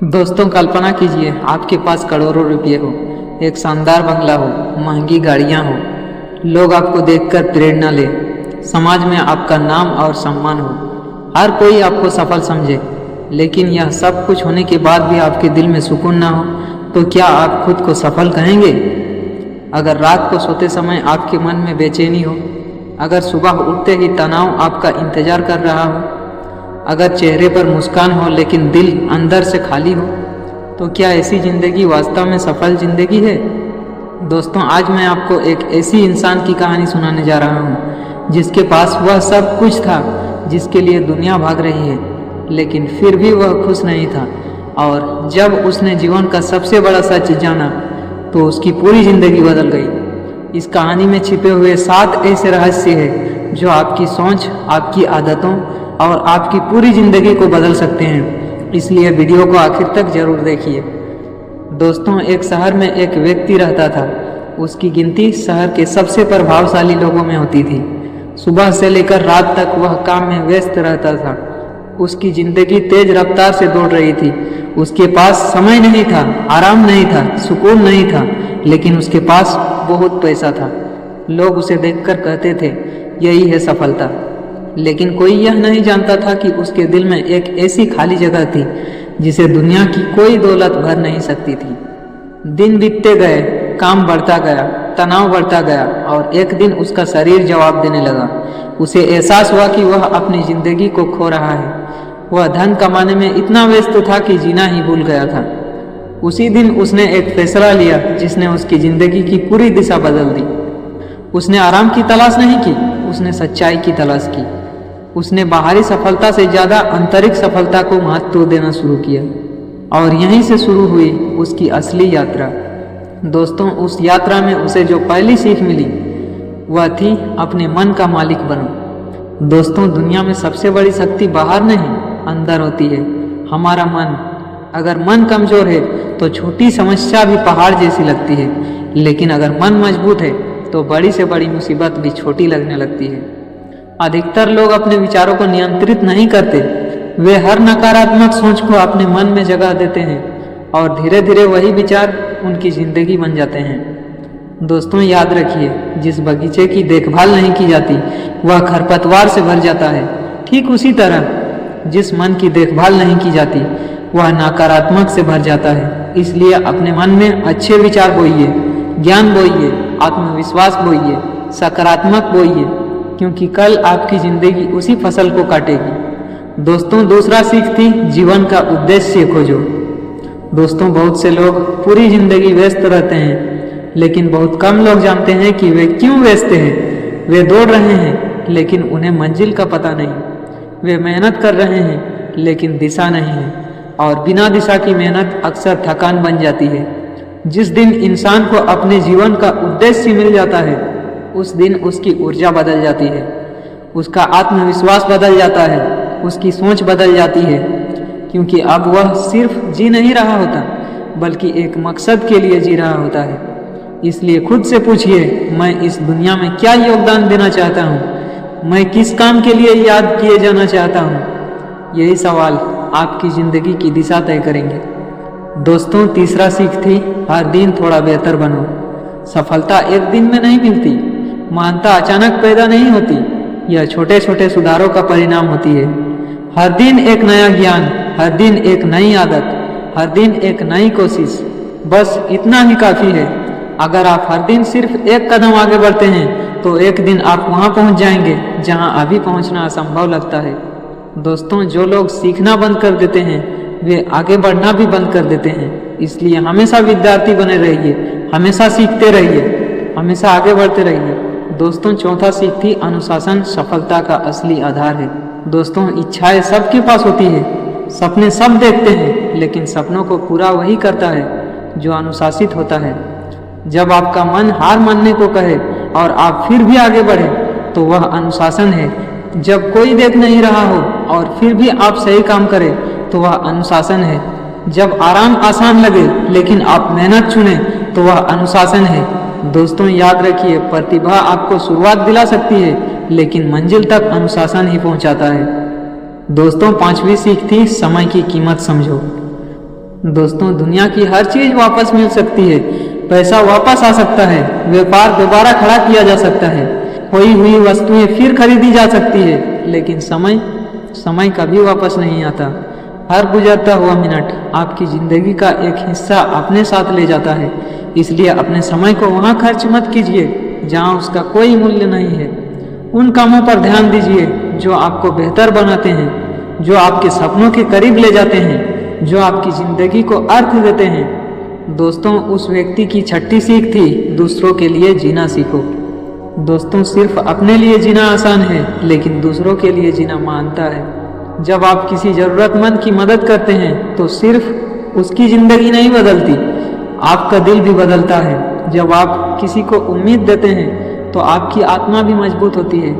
दोस्तों, कल्पना कीजिए आपके पास करोड़ों रुपये हो, एक शानदार बंगला हो, महंगी गाड़ियां हो, लोग आपको देखकर प्रेरणा ले, समाज में आपका नाम और सम्मान हो, हर कोई आपको सफल समझे। लेकिन यह सब कुछ होने के बाद भी आपके दिल में सुकून ना हो, तो क्या आप खुद को सफल कहेंगे? अगर रात को सोते समय आपके मन में बेचैनी हो, अगर सुबह उठते ही तनाव आपका इंतजार कर रहा हो, अगर चेहरे पर मुस्कान हो लेकिन दिल अंदर से खाली हो, तो क्या ऐसी जिंदगी वास्तव में सफल जिंदगी है? दोस्तों, आज मैं आपको एक ऐसी इंसान की कहानी सुनाने जा रहा हूँ जिसके पास वह सब कुछ था जिसके लिए दुनिया भाग रही है, लेकिन फिर भी वह खुश नहीं था। और जब उसने जीवन का सबसे बड़ा सच जाना तो उसकी पूरी जिंदगी बदल गई। इस कहानी में छिपे हुए 7 ऐसे रहस्य हैं जो आपकी सोच, आपकी आदतों और आपकी पूरी जिंदगी को बदल सकते हैं। इसलिए वीडियो को आखिर तक जरूर देखिए। दोस्तों, एक शहर में एक व्यक्ति रहता था। उसकी गिनती शहर के सबसे प्रभावशाली लोगों में होती थी। सुबह से लेकर रात तक वह काम में व्यस्त रहता था। उसकी जिंदगी तेज रफ्तार से दौड़ रही थी। उसके पास समय नहीं था, आराम नहीं था, सुकून नहीं था, लेकिन उसके पास बहुत पैसा था। लोग उसे देखकर कहते थे, यही है सफलता। लेकिन कोई यह नहीं जानता था कि उसके दिल में एक ऐसी खाली जगह थी जिसे दुनिया की कोई दौलत भर नहीं सकती थी। दिन बीतते गए, काम बढ़ता गया, तनाव बढ़ता गया और एक दिन उसका शरीर जवाब देने लगा। उसे एहसास हुआ कि वह अपनी जिंदगी को खो रहा है। वह धन कमाने में इतना व्यस्त था कि जीना ही भूल गया था। उसी दिन उसने एक फैसला लिया जिसने उसकी जिंदगी की पूरी दिशा बदल दी। उसने आराम की तलाश नहीं की, उसने सच्चाई की तलाश की। उसने बाहरी सफलता से ज्यादा आंतरिक सफलता को महत्व देना शुरू किया और यहीं से शुरू हुई उसकी असली यात्रा। दोस्तों, उस यात्रा में उसे जो पहली सीख मिली वह थी अपने मन का मालिक बनो। दोस्तों, दुनिया में सबसे बड़ी शक्ति बाहर नहीं, अंदर होती है, हमारा मन। अगर मन कमजोर है तो छोटी समस्या भी पहाड़ जैसी लगती है, लेकिन अगर मन मजबूत है तो बड़ी से बड़ी मुसीबत भी छोटी लगने लगती है। अधिकतर लोग अपने विचारों को नियंत्रित नहीं करते। वे हर नकारात्मक सोच को अपने मन में जगह देते हैं और धीरे धीरे वही विचार उनकी जिंदगी बन जाते हैं। दोस्तों, याद रखिए, जिस बगीचे की देखभाल नहीं की जाती वह खरपतवार से भर जाता है। ठीक उसी तरह जिस मन की देखभाल नहीं की जाती वह नकारात्मक से भर जाता है। इसलिए अपने मन में अच्छे विचार बोइए, ज्ञान बोइए, आत्मविश्वास बोइए, सकारात्मक बोइए, क्योंकि कल आपकी जिंदगी उसी फसल को काटेगी। दोस्तों, दूसरा सीख थी जीवन का उद्देश्य खोजो। दोस्तों, बहुत से लोग पूरी जिंदगी व्यस्त रहते हैं, लेकिन बहुत कम लोग जानते हैं कि वे क्यों व्यस्त हैं। वे दौड़ रहे हैं लेकिन उन्हें मंजिल का पता नहीं। वे मेहनत कर रहे हैं लेकिन दिशा नहीं है, और बिना दिशा की मेहनत अक्सर थकान बन जाती है। जिस दिन इंसान को अपने जीवन का उद्देश्य मिल जाता है उस दिन उसकी ऊर्जा बदल जाती है, उसका आत्मविश्वास बदल जाता है, उसकी सोच बदल जाती है, क्योंकि अब वह सिर्फ जी नहीं रहा होता बल्कि एक मकसद के लिए जी रहा होता है। इसलिए खुद से पूछिए, मैं इस दुनिया में क्या योगदान देना चाहता हूँ? मैं किस काम के लिए याद किए जाना चाहता हूँ? यही सवाल आपकी जिंदगी की दिशा तय करेंगे। दोस्तों, तीसरा सीख थी हर दिन थोड़ा बेहतर बनो। सफलता एक दिन में नहीं मिलती, महानता अचानक पैदा नहीं होती, यह छोटे छोटे सुधारों का परिणाम होती है। हर दिन एक नया ज्ञान, हर दिन एक नई आदत, हर दिन एक नई कोशिश, बस इतना ही काफी है। अगर आप हर दिन सिर्फ एक कदम आगे बढ़ते हैं तो एक दिन आप वहां पहुंच जाएंगे जहां अभी पहुंचना असंभव लगता है। दोस्तों, जो लोग सीखना बंद कर देते हैं वे आगे बढ़ना भी बंद कर देते हैं। इसलिए हमेशा विद्यार्थी बने रहिए, हमेशा सीखते रहिए, हमेशा आगे बढ़ते रहिए। दोस्तों, चौथा सीख थी अनुशासन सफलता का असली आधार है। दोस्तों, इच्छाएं सबके पास होती है, सपने सब देखते हैं, लेकिन सपनों को पूरा वही करता है जो अनुशासित होता है। जब आपका मन हार मानने को कहे और आप फिर भी आगे बढ़े तो वह अनुशासन है। जब कोई देख नहीं रहा हो और फिर भी आप सही काम करें तो वह अनुशासन है। जब आराम आसान लगे लेकिन आप मेहनत चुने तो वह अनुशासन है। दोस्तों, याद रखिए, प्रतिभा आपको शुरुआत दिला सकती है लेकिन मंजिल तक अनुशासन ही पहुंचाता है। दोस्तों, 5वीं सीख थी समय की कीमत समझो। दोस्तों, दुनिया की हर चीज वापस मिल सकती है, पैसा वापस आ सकता है, व्यापार दोबारा खड़ा किया जा सकता है, खोई हुई वस्तुएं फिर खरीदी जा सकती है, लेकिन समय कभी वापस नहीं आता। हर गुजरता हुआ मिनट आपकी जिंदगी का एक हिस्सा अपने साथ ले जाता है, इसलिए अपने समय को वहां खर्च मत कीजिए जहां उसका कोई मूल्य नहीं है। उन कामों पर ध्यान दीजिए जो आपको बेहतर बनाते हैं, जो आपके सपनों के करीब ले जाते हैं, जो आपकी जिंदगी को अर्थ देते हैं। दोस्तों, उस व्यक्ति की छठी सीख थी, दूसरों के लिए जीना सीखो। दोस्तों, सिर्फ अपने लिए जीना आसान है, लेकिन दूसरों के लिए जीना महानता है। जब आप किसी जरूरतमंद की मदद करते हैं तो सिर्फ उसकी जिंदगी नहीं बदलती, आपका दिल भी बदलता है। जब आप किसी को उम्मीद देते हैं तो आपकी आत्मा भी मजबूत होती है।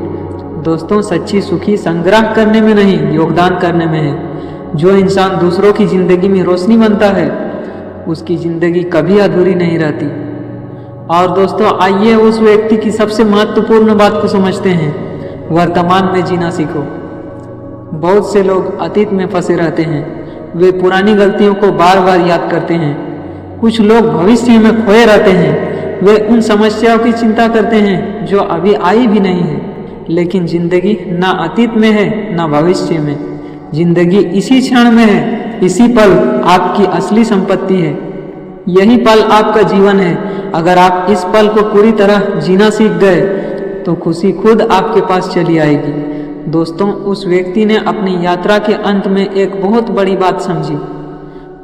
दोस्तों, सच्ची सुखी संग्रह करने में नहीं, योगदान करने में है। जो इंसान दूसरों की जिंदगी में रोशनी बनता है, उसकी जिंदगी कभी अधूरी नहीं रहती। और दोस्तों, आइए उस व्यक्ति की सबसे महत्वपूर्ण बात को समझते हैं। वर्तमान में जीना सीखो। बहुत से लोग अतीत में फंसे रहते हैं, वे पुरानी गलतियों को बार बार याद करते हैं। कुछ लोग भविष्य में खोए रहते हैं, वे उन समस्याओं की चिंता करते हैं जो अभी आई भी नहीं है। लेकिन जिंदगी ना अतीत में है ना भविष्य में, जिंदगी इसी क्षण में है। इसी पल आपकी असली संपत्ति है, यही पल आपका जीवन है। अगर आप इस पल को पूरी तरह जीना सीख गए तो खुशी खुद आपके पास चली आएगी। दोस्तों, उस व्यक्ति ने अपनी यात्रा के अंत में एक बहुत बड़ी बात समझी।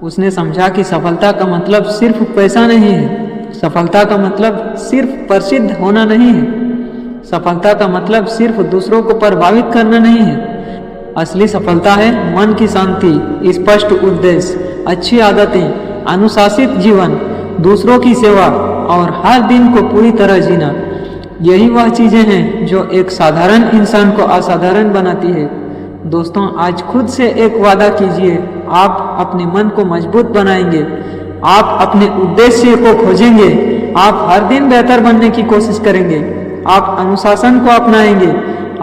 उसने समझा कि सफलता का मतलब सिर्फ पैसा नहीं है, सफलता का मतलब सिर्फ प्रसिद्ध होना नहीं है, सफलता का मतलब सिर्फ दूसरों को प्रभावित करना नहीं है। असली सफलता है मन की शांति, स्पष्ट उद्देश्य, अच्छी आदतें, अनुशासित जीवन, दूसरों की सेवा और हर दिन को पूरी तरह जीना। यही वह चीजें हैं जो एक साधारण इंसान को असाधारण बनाती है। दोस्तों, आज खुद से एक वादा कीजिए, आप अपने मन को मजबूत बनाएंगे, आप अपने उद्देश्य को खोजेंगे, आप हर दिन बेहतर बनने की कोशिश करेंगे, आप अनुशासन को अपनाएंगे,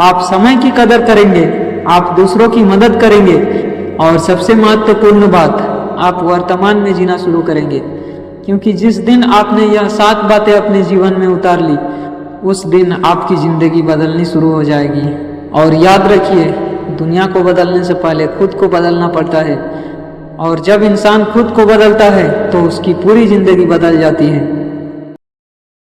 आप समय की कदर करेंगे, आप दूसरों की मदद करेंगे और सबसे महत्वपूर्ण बात, आप वर्तमान में जीना शुरू करेंगे। क्योंकि जिस दिन आपने यह 7 बातें अपने जीवन में उतार ली, उस दिन आपकी जिंदगी बदलनी शुरू हो जाएगी। और याद रखिए, दुनिया को बदलने से पहले खुद को बदलना पड़ता है, और जब इंसान खुद को बदलता है तो उसकी पूरी जिंदगी बदल जाती है।